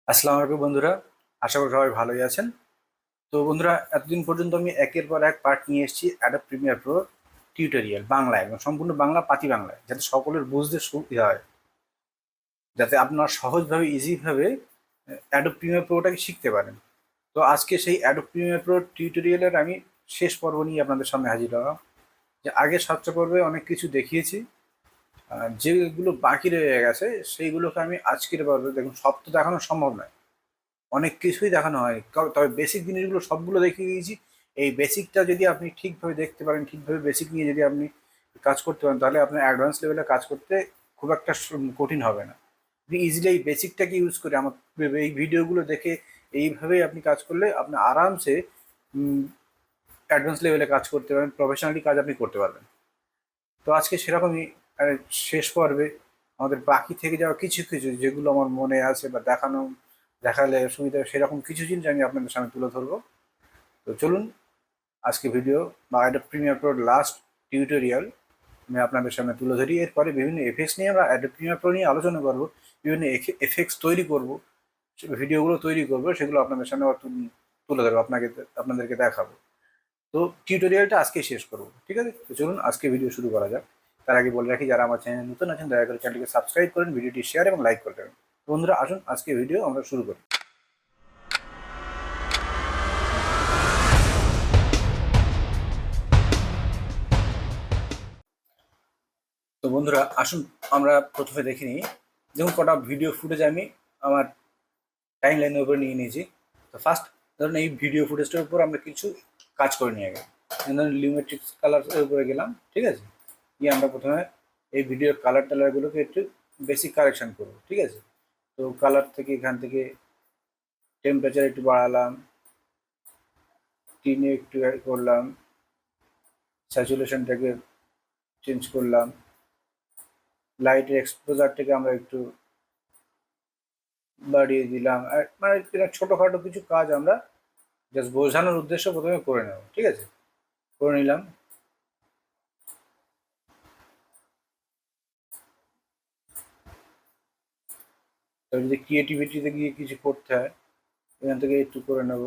আসসালামু আলাইকুম বন্ধুরা। আশা করি সবাই ভালোই আছেন। তো বন্ধুরা, এতদিন পর্যন্ত আমি একের পর এক পার্ট নিয়ে এসেছি অ্যাডোব প্রিমিয়ার প্রো টিউটোরিয়াল বাংলায়, এবং সম্পূর্ণ বাংলা পাতি বাংলায়, যাতে সকলের বুঝতে সুবিধা হয়, যাতে আপনারা সহজভাবে ইজিভাবে অ্যাডোব প্রিমিয়ার প্রোটাকে শিখতে পারেন। তো আজকে সেই অ্যাডোব প্রিমিয়ার প্রো টিউটোরিয়ালের আমি শেষ পর্ব নিয়ে আপনাদের সামনে হাজির হলাম। যে আগে সবচেয়ে পর্বে অনেক কিছু দেখিয়েছি, যেগুলো বাকি রয়ে গেছে সেইগুলোকে আমি আজকের পর্বে, দেখুন সব তো দেখানো সম্ভব নয়, অনেক কিছুই দেখানো হয়, তবে বেসিক জিনিসগুলো সবগুলো দেখিয়ে দিয়েছি। এই বেসিকটা যদি আপনি ঠিকভাবে দেখতে পারেন, ঠিকভাবে বেসিক নিয়ে যদি আপনি কাজ করতে পারেন, তাহলে আপনার অ্যাডভান্স লেভেলে কাজ করতে খুব একটা কঠিন হবে না। আপনি ইজিলি এই বেসিকটাকে ইউজ করে আমার এই ভিডিওগুলো দেখে এইভাবেই আপনি কাজ করলে আপনি আরামসে অ্যাডভান্স লেভেলে কাজ করতে পারেন, প্রফেশনালি কাজ আপনি করতে পারবেন। তো আজকে সেরকমই শেষ পর্বে আমাদের বাকি থেকে যাওয়া কিছু কিছু যেগুলো আমার মনে আছে বা দেখালে সুবিধা, সেরকম কিছু জিনিস আমি আপনাদের সামনে তুলে ধরবো। তো চলুন, আজকে ভিডিও বা অ্যাডোব প্রিমিয়ার প্রোর লাস্ট টিউটোরিয়াল আমি আপনাদের সামনে তুলে ধরি। এরপরে বিভিন্ন এফেক্টস নিয়ে আমরা অ্যাডোব প্রিমিয়ার প্রো নিয়ে আলোচনা করবো, বিভিন্ন এফেক্টস তৈরি করব, ভিডিওগুলো তৈরি করবো, সেগুলো আপনাদের সামনে আবার তুলে ধরবো, আপনাদেরকে দেখাবো। তো টিউটোরিয়ালটা আজকে শেষ করবো, ঠিক আছে? তো চলুন আজকে ভিডিও শুরু করা যাক। তার আগে বলে রাখি, যারা আমার চ্যানেল নতুন আছেন দয়া করে চ্যানেলটিকে সাবস্ক্রাইব করেন, ভিডিওটি শেয়ার এবং লাইক করে দেবেন। বন্ধুরা আসুন আজকে ভিডিও আমরা শুরু করি। তো বন্ধুরা আসুন, আমরা প্রথমে দেখে নিই। যেমন কটা ভিডিও ফুটেজ আমি আমার টাইম লাইনের উপরে নিয়ে নিয়েছি। তো ফার্স্ট ধরুন এই ভিডিও ফুটেজটার উপর আমরা কিছু কাজ করে নিয়ে গেলাম। ধরুন লিউমেট্রিক্স কালারের উপরে গেলাম, ঠিক আছে? গিয়ে আমরা প্রথমে এই ভিডিওর কালার টালারগুলোকে একটু বেসিক কারেকশন করবো, ঠিক আছে? তো কালার থেকে এখান থেকে টেম্পারেচার একটু বাড়ালাম, টিনে একটু অ্যাড করলাম, স্যাচুরেশনটাকে চেঞ্জ করলাম, লাইটের এক্সপোজারটাকে আমরা একটু বাড়িয়ে দিলাম। আর মানে ছোটোখাটো কিছু কাজ আমরা জাস্ট বোঝানোর উদ্দেশ্য প্রথমে করে নেব, ঠিক আছে? করে নিলাম। তবে যদি ক্রিয়েটিভিটিতে গিয়ে কিছু করতে হয়, এখান থেকে একটু করে নেব।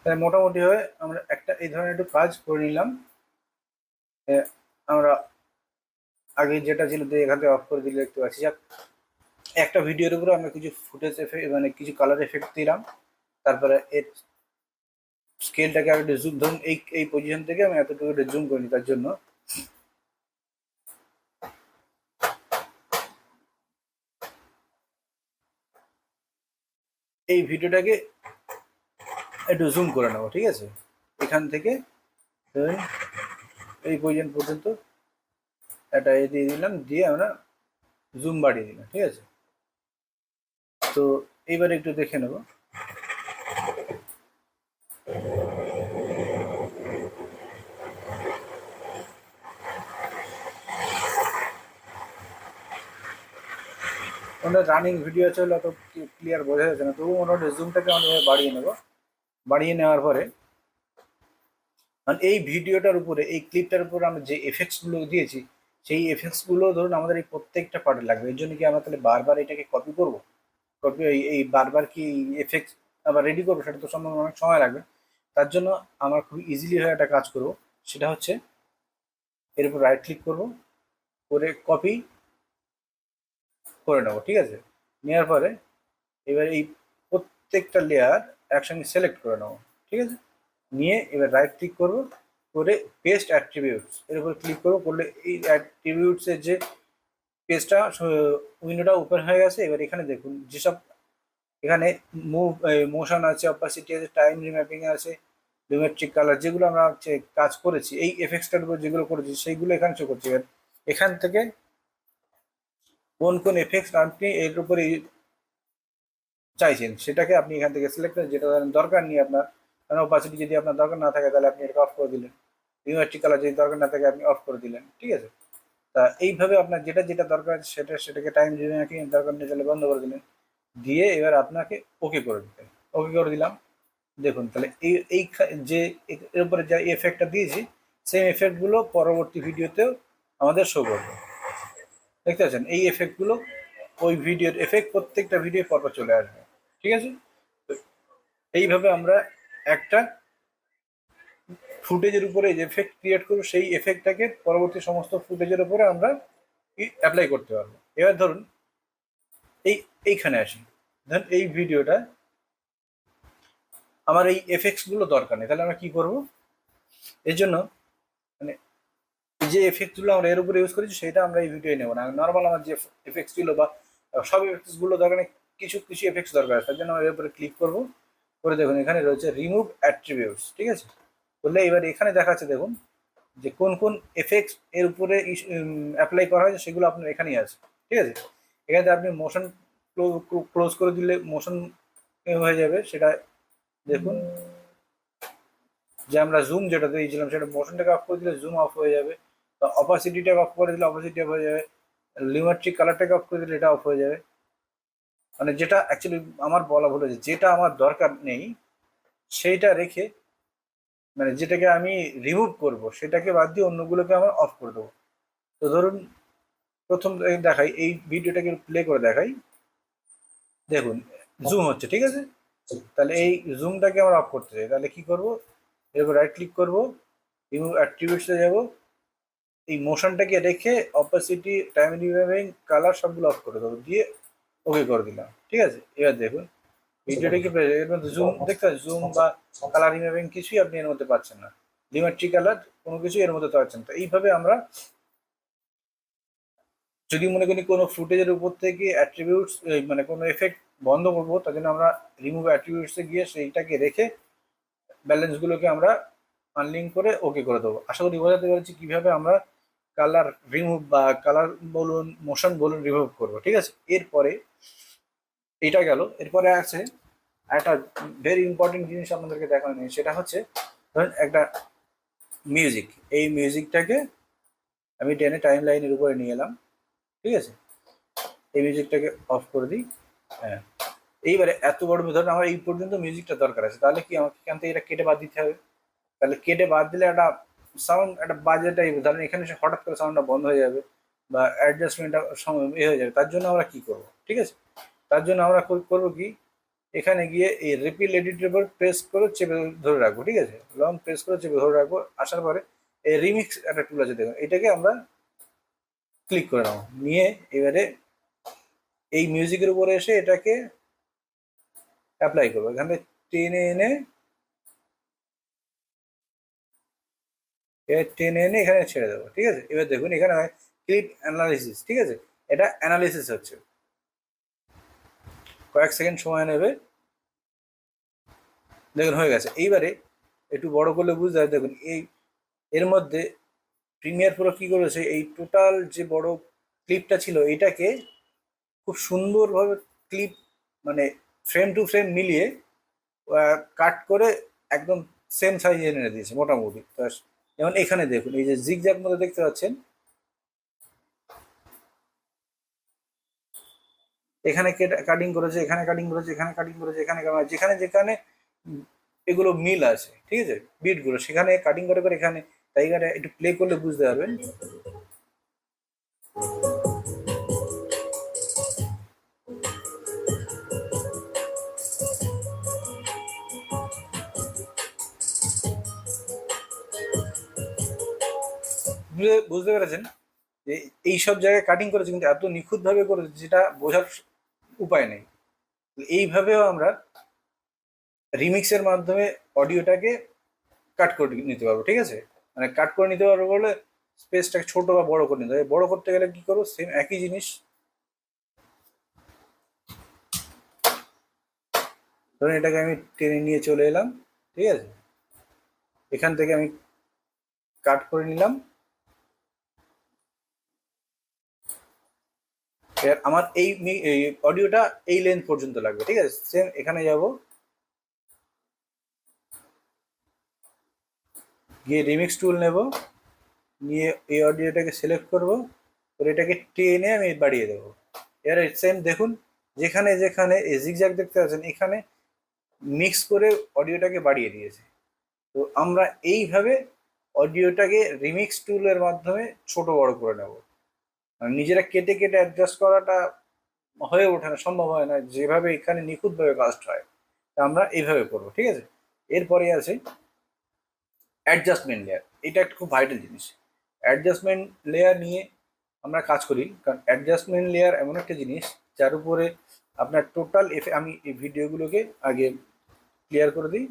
তাই মোটামুটি হয়ে আমরা একটা এই ধরনের একটু কাজ করে নিলাম। আমরা আগে যেটা ছিল এখান থেকে অফ করে দিলে দেখতে পাচ্ছি। যাক, একটা ভিডিওর উপরে আমরা কিছু ফুটেজ এফেক্ট মানে কিছু কালার এফেক্ট দিলাম। তারপরে এর স্কেলটাকে আর একটু জুম, ধরুন এই এই পজিশন থেকে আমি এতটুকু একটু জুম করিনি, তার জন্য এই ভিডিওটাকে একটু জুম করে নেবো, ঠিক আছে? এখান থেকে ধরুন এই পজিশন পর্যন্ত একটা এ দিয়ে দিলাম, দিয়ে আমরা জুম বাড়িয়ে দিলাম, ঠিক আছে? তো এইবারে একটু দেখে নেব। ওটা রানিং ভিডিও চলে, অত ক্লিয়ার বোঝা যাচ্ছে না, তবু মোটামুটি জুমটাকে আমরা বাড়িয়ে নেব। বাড়িয়ে নেওয়ার পরে মানে এই ভিডিওটার উপরে, এই ক্লিপটার উপরে আমরা যে এফেক্টসগুলো দিয়েছি, সেই এফেক্টসগুলো ধরুন আমাদের এই প্রত্যেকটা পার্টে লাগবে। এর জন্য কি আমরা তাহলে বারবার এটাকে কপি করবো? কপি এই বারবার কি এফেক্টস আবার রেডি করবো? সেটা তো সম্ভব অনেক সময় লাগবে। তার জন্য আমরা খুব ইজিলি হয়ে একটা কাজ করব, সেটা হচ্ছে এর উপর রাইট ক্লিক করব, করে কপি করে নেবো, ঠিক আছে? নেওয়ার পরে এবার এই প্রত্যেকটা লেয়ার একসঙ্গে সিলেক্ট করে নেবো, ঠিক আছে? নিয়ে এবার রাইট ক্লিক করব, করে পেস্ট অ্যাট্রিবিউটস এর উপর ক্লিক করবো, করলে এই অ্যাট্রিবিউটসের যে পেজটা উইন্ডোটা ওপেন হয়ে গেছে। এবার এখানে দেখুন যেসব এখানে মোশন আছে, অপাসিটি আছে, টাইম রিম্যাপিং আছে, জিওমেট্রিক কালার, যেগুলো আমরা হচ্ছে কাজ করেছি এই এফেক্টসটার উপর যেগুলো করেছি সেইগুলো এখানে শো করছে। এবার এখান থেকে কোন কোন এফেক্টস আপনি এর উপরে চাইছেন সেটাকে আপনি এখান থেকে সিলেক্ট করেন, যেটা দরকার নেই আপনার। কারণ অপাসিটি যদি আপনার দরকার না থাকে তাহলে আপনি এটাকে অফ করে দিলেন, জিওমেট্রিক কালার যদি দরকার না থাকে আপনি অফ করে দিলেন, ঠিক আছে? তা এইভাবে আপনার যেটা যেটা দরকার আছে সেটাকে টাইম রিম্যাপিং দরকার নেই তাহলে বন্ধ করে দিলেন, দিয়ে এবার আপনাকে ওকে করে দিতে, ওকে করে দিলাম। দেখুন তাহলে এই যে এর উপরে যা এফেক্টটা দিয়েছি সেম এফেক্টগুলো পরবর্তী ভিডিওতেও আমাদের শো করবে। দেখতে পাচ্ছেন এই এফেক্টগুলো ওই ভিডিওর এফেক্ট প্রত্যেকটা ভিডিও পরপর চলে আসবে। ঠিক আছে, তো এইভাবে আমরা একটা ফুটেজের উপরে যে এফেক্ট ক্রিয়েট করবো সেই এফেক্টটাকে পরবর্তী সমস্ত ফুটেজের উপরে আমরা অ্যাপ্লাই করতে পারবো। এবার ধরুন এইখানে আসি, ধরুন এই ভিডিওটা আমার এই এফেক্টস গুলো দরকার নেই, তাহলে আমরা কি করব? এর জন্য মানে যে এফেক্টস গুলো আমরা এর উপরে ইউজ করেছি সেটা আমরা এই ভিডিও নেবো না। নর্মাল আমার যে এফেক্টস ছিল বা সব এফেক্টস গুলো দরকার নেই, কিছু কিছু এফেক্টস দরকার আছে, তার জন্য আমরা এর উপরে ক্লিক করবো। করে দেখুন এখানে রয়েছে রিমুভ অ্যাট্রিবিউটস। ঠিক আছে, বললে এবার এখানে দেখাচ্ছে দেখুন যে কোন কোন এফেক্টস এর উপরে অ্যাপ্লাই করা হয়েছে সেগুলো আপনার এখানেই আছে। ঠিক আছে, এখানে আপনি মোশন ক্লোজ করে দিলে মোশন হয়ে যাবে, সেটা দেখুন। যে আমরা জুম যেটা দিয়েছিলাম সেটা মোশনটাকে অফ করে দিলে জুম অফ হয়ে যাবে, বা অপাসিটিটাকে অফ করে দিলে অপাসিটি অফ হয়ে যাবে, লিউমেট্রিক কালারটাকে অফ করে দিলে এটা অফ হয়ে যাবে। মানে যেটা অ্যাকচুয়ালি আমার বলা ভুল হয়েছে, যেটা আমার দরকার নেই সেইটা রেখে, মানে যেটাকে আমি রিমুভ করব সেটাকে বাদ দিয়ে অন্যগুলোকে আমার অফ করে দেবো। তো ধরুন প্রথম দেখাই, এই ভিডিওটাকে প্লে করে দেখাই। দেখুন জুম হচ্ছে, ঠিক আছে। তাহলে এই জুমটাকে আমরা অফ করতে চাই, তাহলে কি করব? এরপর রাইট ক্লিক করব, রিমুভ অ্যাট্রিবিউটসে যাব, এই মোশনটাকে রেখে অপাসিটি, টাইম রিমেম্বারিং, কালার সবগুলো অফ করে দেবো, দিয়ে ওকে করে দিলাম। ঠিক আছে, এবার দেখুন ভিডিওটা কি এর মধ্যে জুম দেখতে পাচ্ছেন, জুম বা কালার রিমেম্বারিং কিছুই আপনি এর মধ্যে পাচ্ছেন না, লিমেট্রি কালার কোনো কিছু এর মধ্যে পাচ্ছেন। তো এইভাবে আমরা যদি মনে করি কোনো ফুটেজের উপর থেকে অ্যাট্রিবিউটস মানে কোনো এফেক্ট বন্ধ করবো, তার জন্য আমরা রিমুভ অ্যাট্রিবিউটসে গিয়ে সেইটাকে রেখে ব্যালেন্সগুলোকে আমরা আনলিঙ্ক করে ওকে করে দেবো। আশা করি বোঝাতে পেরেছি কীভাবে আমরা কালার রিমুভ বা কালার বলুন মোশন বলুন রিমুভ করবো। ঠিক আছে, এরপরে এটা গেল, এরপরে আছে একটা ভেরি ইম্পর্টেন্ট জিনিস আপনাদেরকে দেখানো নেই, সেটা হচ্ছে ধরুন একটা মিউজিক, এই মিউজিকটাকে আমি টেনে টাইম লাইনের উপরে নিয়ে এলাম। ঠিক আছে, এই মিউজিকটাকে অফ করে দিই। হ্যাঁ, এইবারে এত বড় ধরুন আমার এই পর্যন্ত মিউজিকটা দরকার আছে, তাহলে কি আমাকে এখান থেকে এটা কেটে বাদ দিতে হবে। তাহলে কেটে বাদ দিলে একটা সাউন্ড, একটা বাজে টাইপ, ধরেন এখানে এসে হঠাৎ করে সাউন্ডটা বন্ধ হয়ে যাবে বা অ্যাডজাস্টমেন্টটা হয়ে যাবে। তার জন্য আমরা কি করব? ঠিক আছে, তার জন্য আমরা করবো কি, এখানে গিয়ে এই রিপিল এডিটের উপর প্রেস করে চেপে ধরে রাখবো। ঠিক আছে, লং প্রেস করে চেপে ধরে রাখবো, আসার পরে এই রিমিক্স একটা টুল আছে দেখুন, এটাকে আমরা ক্লিক করে নেবো, নিয়ে এবারে এই মিউজিকের উপরে এসে এটাকে অ্যাপ্লাই করবো, এখানে টেনে এনে এখানে ছেড়ে দেবো। ঠিক আছে, এবার দেখুন এখানে ক্লিপ অ্যানালিসিস। ঠিক আছে, এটা অ্যানালিসিস হচ্ছে, কয়েক সেকেন্ড সময় নেবে। দেখুন হয়ে গেছে। এইবারে একটু বড় করলে বুঝতে হবে, দেখুন এই এর মধ্যে প্রিমিয়ার প্রো কী করেছে, এই টোটাল যে বড় ক্লিপটা ছিল এটাকে খুব সুন্দরভাবে ক্লিপ মানে ফ্রেম টু ফ্রেম মিলিয়ে কাট করে একদম সেম সাইজে এনে দিয়েছে মোটামুটি। যেমন এখানে দেখুন এই যে জিগজ্যাগ মধ্যে দেখতে পাচ্ছেন, এখানে কাটিং করেছে, এখানে কাটিং করেছে, এখানে কাটিং করেছে, এখানে যেখানে যেখানে এগুলো মিল আছে, ঠিক আছে বিটগুলো, সেখানে কাটিং করে করে এখানে জায়গাটা একটু প্লে করলে বুঝতে পারবেন। বুঝতে পেরেছেন যে এই সব জায়গায় কাটিং করেছে, কিন্তু এত নিখুঁতভাবে করেছে যেটা বোঝার উপায় নেই। এইভাবেও আমরা রিমিক্সের মাধ্যমে অডিওটাকে কাট করে নিতে পারবো। ঠিক আছে, মানে কাট করে নিতে পারবো বলে স্পেসটাকে ছোট বা বড় করে নিতে হবে। বড় করতে গেলে কি করবো, সেম একই জিনিস, ধরুন এটাকে আমি টেনে নিয়ে চলে এলাম। ঠিক আছে, এখান থেকে আমি কাট করে নিলাম। এবার আমার এই অডিওটা এই লেন্থ পর্যন্ত লাগবে। ঠিক আছে, সেম এখানে যাব, গিয়ে রিমিক্স টুল নেব, নিয়ে এই অডিওটাকে সিলেক্ট করব, আর এটাকে টেনে আমি বাড়িয়ে দেবো। এবার সেম দেখুন যেখানে যেখানে এই জিগজ্যাগ দেখতে পাচ্ছেন, এখানে মিক্স করে অডিওটাকে বাড়িয়ে দিয়েছে। তো আমরা এইভাবে অডিওটাকে রিমিক্স টুলের মাধ্যমে ছোট বড় করে নেব। মানে নিজেরা কেটে কেটে অ্যাডজাস্ট করাটা হয়ে ওঠে না, সম্ভব হয় না যেভাবে এখানে নিখুঁতভাবে কাজটা হয়। তা আমরা এইভাবে করবো, ঠিক আছে। এরপরে আছে অ্যাডজাস্টমেন্ট লেয়ার। এটা একটা খুব ভাইটাল জিনিস। অ্যাডজাস্টমেন্ট লেয়ার নিয়ে আমরা কাজ করি, কারণ অ্যাডজাস্টমেন্ট লেয়ার এমন একটা জিনিস যার উপরে আপনার টোটাল আমি এই ভিডিওগুলোকে আগে ক্লিয়ার করে দিই।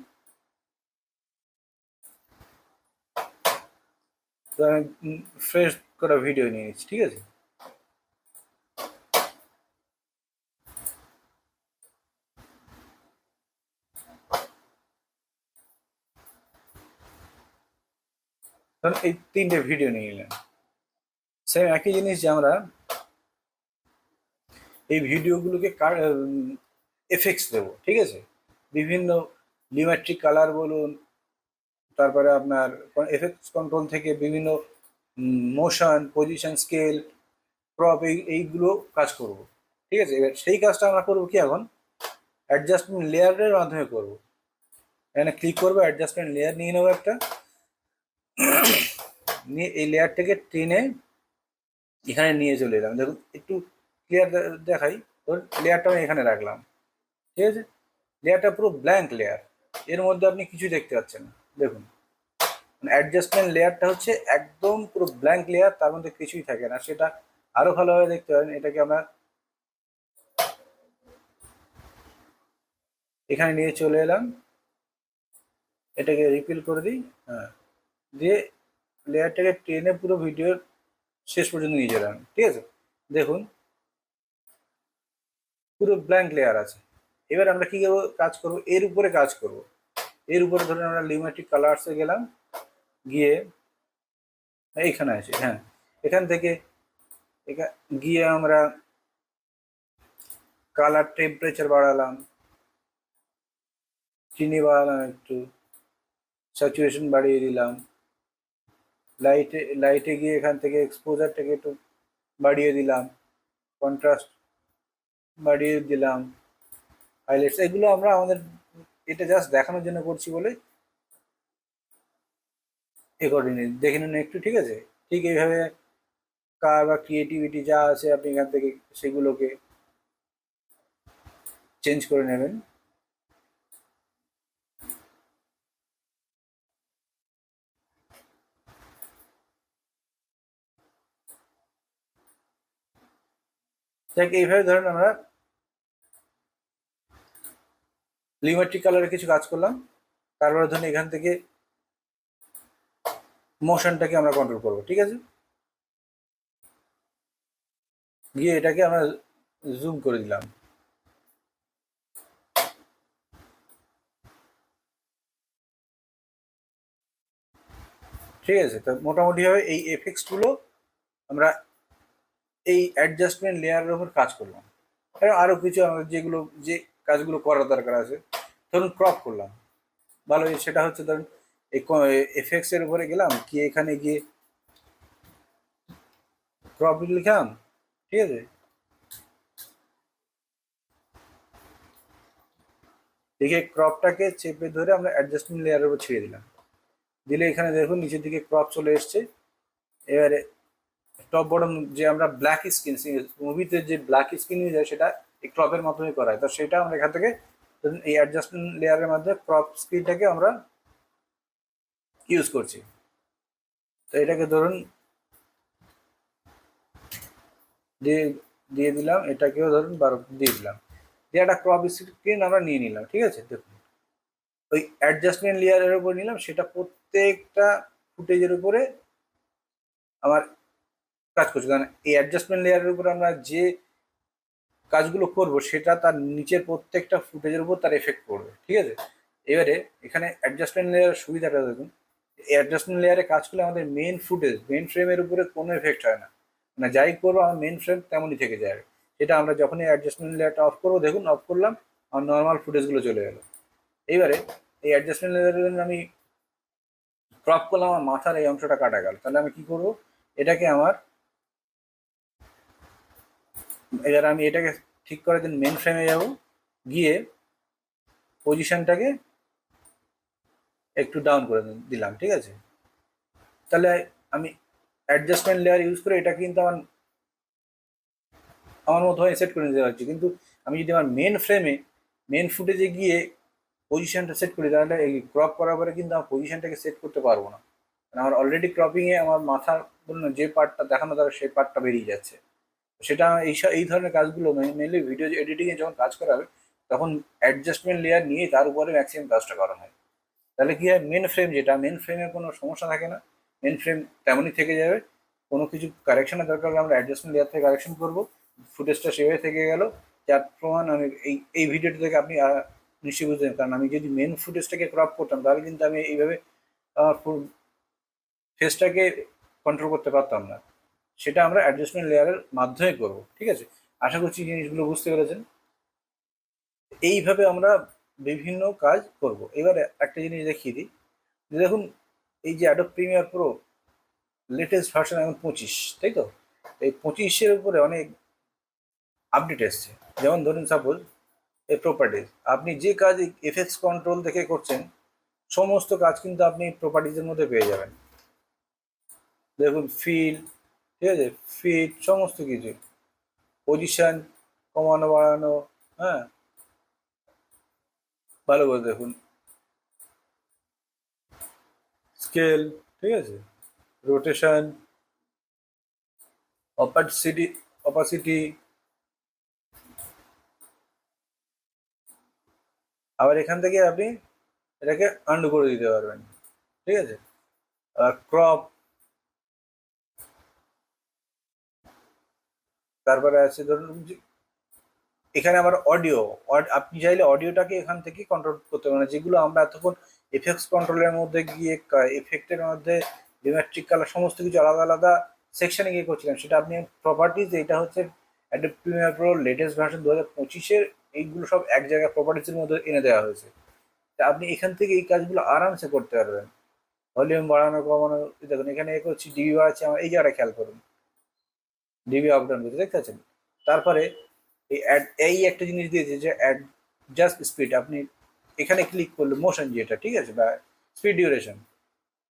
তো আমি ফ্রেশ করা ভিডিও নিয়ে নিচ্ছি, ঠিক আছে। ধরুন এই 3টে ভিডিও নিয়ে নিলেন। সেম একই জিনিস যে আমরা এই ভিডিওগুলোকে এফেক্টস দেবো, ঠিক আছে। বিভিন্ন লিমেট্রিক কালার বলুন, তারপরে আপনার এফেক্টস কন্ট্রোল থেকে বিভিন্ন মোশন, পজিশন, স্কেল, ক্রপ, এইগুলো কাজ করব, ঠিক আছে। এবার সেই কাজটা আমরা করবো কি এখন অ্যাডজাস্টমেন্ট লেয়ারের মাধ্যমে করব। এখানে ক্লিক করবো, অ্যাডজাস্টমেন্ট লেয়ার নিয়ে নেবো একটা, নিয়ে এই লেয়ারটাকে টেনে এখানে নিয়ে চলে এলাম। দেখুন একটু ক্লিয়ার দেখাই। ধরুন লেয়ারটা আমি এখানে রাখলাম, ঠিক আছে। লেয়ারটা পুরো ব্ল্যাঙ্ক লেয়ার, এর মধ্যে আপনি কিছু দেখতে পাচ্ছেন না। দেখুন অ্যাডজাস্টমেন্ট লেয়ারটা হচ্ছে একদম পুরো ব্ল্যাঙ্ক লেয়ার, তার মধ্যে কিছুই থাকে না। সেটা আরো ভালোভাবে দেখতে পারেন। এটাকে আমরা এখানে নিয়ে চলে এলাম, এটাকে রিপিল করে দিই, হ্যাঁ, দিয়ে লেয়ারটাকে টেনে পুরো ভিডিওর শেষ পর্যন্ত নিয়ে যেলাম, ঠিক আছে। দেখুন পুরো ব্ল্যাঙ্ক লেয়ার আছে। এবার আমরা কি কাজ করব, এর উপরে কাজ করব। এর উপরে ধরুন আমরা লিমেট্রিক কালার্সে গেলাম, গিয়ে এইখানে আছে, হ্যাঁ, এখান থেকে গিয়ে আমরা কালার টেম্পারেচার বাড়ালাম, চিনি বাড়ালাম, একটু স্যাচুরেশন বাড়িয়ে দিলাম, লাইটে লাইটে গিয়ে এখান থেকে এক্সপোজারটাকে একটু বাড়িয়ে দিলাম, কন্ট্রাস্ট বাড়িয়ে দিলাম, হাইলাইটস, এগুলো আমরা আমাদের এটা জাস্ট দেখানোর জন্য করছি বলে এ করিনি, দেখে নিন একটু, ঠিক আছে। ঠিক এইভাবে কার বা ক্রিয়েটিভিটি যা আছে আপনি এখান থেকে সেগুলোকে চেঞ্জ করে নেবেন। দেখ এইভাবে ধরেন আমরা লিমেট্রিক কালারে কিছু কাজ করলাম, তারপরে ধরুন এখান থেকে মোশনটাকে আমরা কন্ট্রোল করবো, ঠিক আছে। গিয়ে এটাকে আমরা জুম করে দিলাম, ঠিক আছে। তো মোটামুটিভাবে এই এফেক্টসগুলো আমরা এই অ্যাডজাস্টমেন্ট লেয়ারের উপর কাজ করলাম। আরও কিছু আমাদের যেগুলো যে কাজগুলো করার দরকার আছে, ধরুন ক্রপ করলাম ভালো, সেটা হচ্ছে ধরুন এই এফেক্টস এর উপরে গেলাম, কি এখানে গিয়ে ক্রপ লিখলাম, ঠিক আছে। দেখে ক্রপটাকে চেপে ধরে আমরা অ্যাডজাস্টমেন্ট লেয়ারের উপর ছেড়ে দিলাম, দিলে এখানে দেখুন নিচের দিকে ক্রপ চলে এসছে। এবারে টপ বটম যে আমরা ব্ল্যাক স্ক্রিন, মুভিতে যে ব্ল্যাক স্ক্রিন নিয়ে যায় সেটা এই ক্রপের মাধ্যমে করা হয়। তো সেটা আমরা এখান থেকে এই অ্যাডজাস্টমেন্ট লেয়ারের মধ্যে ক্রপ স্ক্রিনটাকে আমরা ইউজ করছি। তো এটাকে ধরুন দিয়ে দিয়ে দিলাম, এটাকেও ধরুন 12 দিয়ে দিলাম, দিয়ে একটা ক্রপ স্ক্রিন আমরা নিয়ে নিলাম, ঠিক আছে। দেখুন ওই অ্যাডজাস্টমেন্ট লেয়ারের উপর নিলাম, সেটা প্রত্যেকটা ফুটেজের উপরে আমার কাজ করছে, কারণ এই অ্যাডজাস্টমেন্ট লেয়ারের উপর আমরা যে কাজগুলো করব সেটা তার নিচের প্রত্যেকটা ফুটেজের উপর তার এফেক্ট পড়বে, ঠিক আছে। এবারে এখানে অ্যাডজাস্টমেন্ট লেয়ারের সুবিধাটা দেখুন, এই অ্যাডজাস্টমেন্ট লেয়ারে কাজ করলে আমাদের মেন ফুটেজ, মেন ফ্রেমের উপরে কোনো এফেক্ট হয় না, মানে যাই করবো আমার মেন ফ্রেম তেমনই থেকে যায়। সেটা আমরা যখনই অ্যাডজাস্টমেন্ট লেয়ারটা অফ করবো, দেখুন অফ করলাম, আমার নর্মাল ফুটেজগুলো চলে গেলো। এইবারে এই অ্যাডজাস্টমেন্ট লেয়ারের জন্য আমি ক্রপ করলাম, আমার মাথার এই অংশটা কাটা গেল, তাহলে আমি কি করব, এটাকে আমার এবার আমি এটাকে ঠিক করে দিন মেন ফ্রেমে যাব, গিয়ে পজিশনটাকে একটু ডাউন করে দিলাম, ঠিক আছে। তাহলে আমি অ্যাডজাস্টমেন্ট লেয়ার ইউজ করে এটা কিন্তু আমার মতো হয় সেট করে নিতে পারছি। কিন্তু আমি যদি আমার মেন ফুটেজে গিয়ে পজিশনটা সেট করি, তাহলে এই ক্রপ করার পরে কিন্তু আমার পজিশনটাকে সেট করতে পারবো না। কারণ আমার অলরেডি ক্রপিংয়ে আমার মাথার যে পার্টটা দেখানো দরকার সেই পার্টটা বেরিয়ে যাচ্ছে। সেটা এই ধরনের কাজগুলো মেনলি ভিডিও এডিটিংয়ে যখন কাজ করা হবে তখন অ্যাডজাস্টমেন্ট লেয়ার নিয়ে তার উপরে ম্যাক্সিমাম কাজটা করা হয়। তাহলে কি হয়, মেন ফ্রেমে কোনো সমস্যা থাকে না, মেন ফ্রেম তেমনই থেকে যাবে। কোনো কিছু কারেকশনের দরকার হলে আমরা অ্যাডজাস্টমেন্ট লেয়ার থেকে কারেকশন করবো, ফুটেজটা সেভাবে থেকে গেল। যার প্রমাণ আমি এই ভিডিওটি থেকে আপনি নিশ্চয়ই বুঝতেন। কারণ আমি যদি মেন ফুটেজটাকে ক্রপ করতাম তাহলে কিন্তু আমি এইভাবে আমার ফেসটাকে কন্ট্রোল করতে পারতাম না। সেটা আমরা অ্যাডজাস্টমেন্ট লেয়ারের মাধ্যমে করব, ঠিক আছে। আশা করছি জিনিসগুলো বুঝতে পেরেছেন। এইভাবে আমরা বিভিন্ন কাজ করব। এবারে একটা জিনিস দেখিয়ে দিই, যে দেখুন এই যে Adobe Premiere Pro latest version এখন 25, তাই তো। এই 25-এর উপরে অনেক আপডেট এসছে। যেমন ধরুন সাপোজ এই প্রপার্টিজ, আপনি যে কাজ এফএক্স কন্ট্রোল থেকে করছেন সমস্ত কাজ কিন্তু আপনি প্রপার্টিজের মধ্যে পেয়ে যাবেন। দেখুন ফিল, ঠিক আছে, ফিট সমস্ত কিছু, পজিশন কমানো বাড়ানো, হ্যাঁ ভালো করে দেখুন, স্কেল, ঠিক আছে, রোটেশন, অপাসিটি অপাসিটি, আবার এখান থেকে আপনি এটাকে আন্ডু করে দিতে পারবেন, ঠিক আছে। আর ক্রপ, তারপরে আছে ধরুন এখানে আবার অডিও, আপনি চাইলে অডিওটাকে এখান থেকে কন্ট্রোল করতে পারেন। যেগুলো আমরা এতক্ষণ এফেক্টস কন্ট্রোলের মধ্যে গিয়ে এফেক্টের মধ্যে ডিমেট্রিক কালার সমস্ত কিছু আলাদা আলাদা সেকশনে গিয়ে করছিলাম, সেটা আপনি প্রপার্টিজ, এটা হচ্ছে Adobe Premiere Pro latest version 2025-এর, এইগুলো সব এক জায়গায় প্রপার্টিজের মধ্যে এনে দেওয়া হয়েছে। তা আপনি এখান থেকে এই কাজগুলো আরামসে করতে পারবেন। ভলিউম বাড়ানো কমানো, দেখুন এখানে এ করছি, ডিবি বাড়াচ্ছে, আমার এই জায়গাটা খেয়াল করুন, ডিবি আপ ডাউন করতে দেখতে পাচ্ছেন। তারপরে এই একটা জিনিস দিয়েছে যে জাস্ট স্পিড, আপনি এখানে ক্লিক করলে মোশন যেটা, ঠিক আছে, বা স্পিড ডিউরেশন,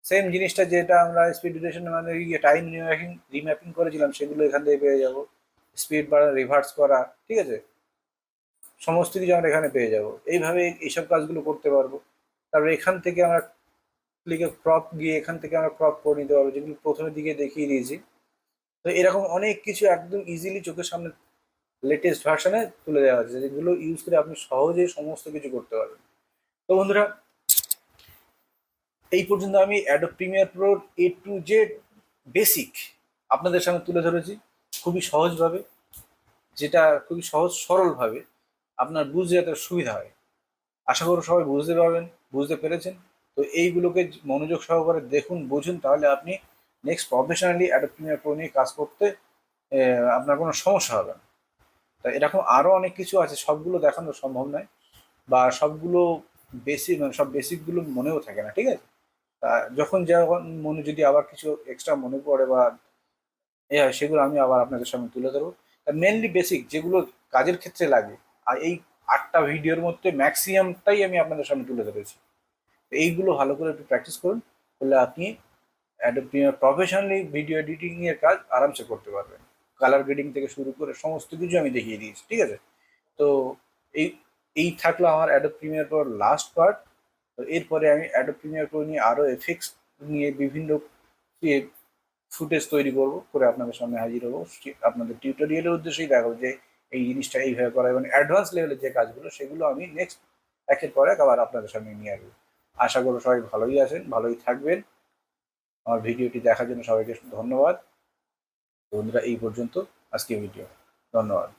সেম জিনিসটা যেটা আমরা স্পিড ডিউরেশন মানে টাইম রিম্যাপিং করেছিলাম সেগুলো এখান থেকে পেয়ে যাব। স্পিড বাড়া, রিভার্স করা, ঠিক আছে, সমস্ত কিছু আমরা এখানে পেয়ে যাব। এইভাবে এইসব কাজগুলো করতে পারবো। তারপরে এখান থেকে আমরা ক্লিকে ক্রপ গিয়ে এখান থেকে আমরা ক্রপ করে নিতে পারবো, যেগুলো প্রথমের দিকে দেখিয়ে দিয়েছি। তো এরকম অনেক কিছু একদম ইজিলি চোখের সামনে লেটেস্ট ভার্সনে তুলে দেওয়া হচ্ছে, যেগুলো ইউজ করে আপনি সহজেই সমস্ত কিছু করতে পারবেন। তো বন্ধুরা, এই পর্যন্ত আমি অ্যাডোব প্রিমিয়ার প্রোর A to Z বেসিক আপনাদের সামনে তুলে ধরেছি, খুবই সহজভাবে, যেটা খুবই সহজ সরলভাবে আপনার বুঝতে যাতে সুবিধা হয়। আশা করব সবাই বুঝতে পারবেন, বুঝতে পেরেছেন। তো এইগুলোকে মনোযোগ সহকারে দেখুন, বুঝুন, তাহলে আপনি next professionally Adobe Premiere pro নিয়ে কাজ করতে আপনার কোনো সমস্যা হবে না। তা এরকম আরও অনেক কিছু আছে, সবগুলো দেখানো সম্ভব নয়, বা সবগুলো বেসিক মানে সব বেসিকগুলো মনেও থাকে না, ঠিক আছে। তা যখন মনে যদি আবার কিছু এক্সট্রা মনে পড়ে বা হয় সেগুলো আমি আবার আপনাদের সামনে তুলে ধরবো। তা মেনলি বেসিক যেগুলো কাজের ক্ষেত্রে লাগে, আর এই 8টা ভিডিওর মধ্যে ম্যাক্সিমামটাই আমি আপনাদের সামনে তুলে ধরেছি। তো এইগুলো ভালো করে একটু প্র্যাকটিস করুন, তাহলে আপনি Adobe premier professionally video editing এর কাজ আরামসে করতে পারবেন। কালার গ্রেডিং থেকে শুরু করে সমস্ত কিছু আমি দেখিয়ে দিয়েছি, ঠিক আছে। তো এই এই থাকলো আমার অ্যাডোব প্রিমিয়ার প্রোর লাস্ট পার্ট। তো এরপরে আমি অ্যাডোব প্রিমিয়ার প্রো নিয়ে আরও এফেক্টস নিয়ে বিভিন্ন ফুটেজ তৈরি করবো, করে আপনাদের সামনে হাজির হবো। আপনাদের টিউটোরিয়ালের উদ্দেশ্যেই দেখাবো যে এই জিনিসটা এইভাবে করা, এবং অ্যাডভান্স লেভেলের যে কাজগুলো সেগুলো আমি নেক্সট একের পর এক আবার আপনাদের সামনে নিয়ে আসবো। আশা করবো সবাই ভালোই আছেন, ভালোই থাকবেন। আমার ভিডিওটি দেখার জন্য সবাইকে ধন্যবাদ। বন্ধুরা, এই পর্যন্ত আজকে ভিডিও, ধন্যবাদ।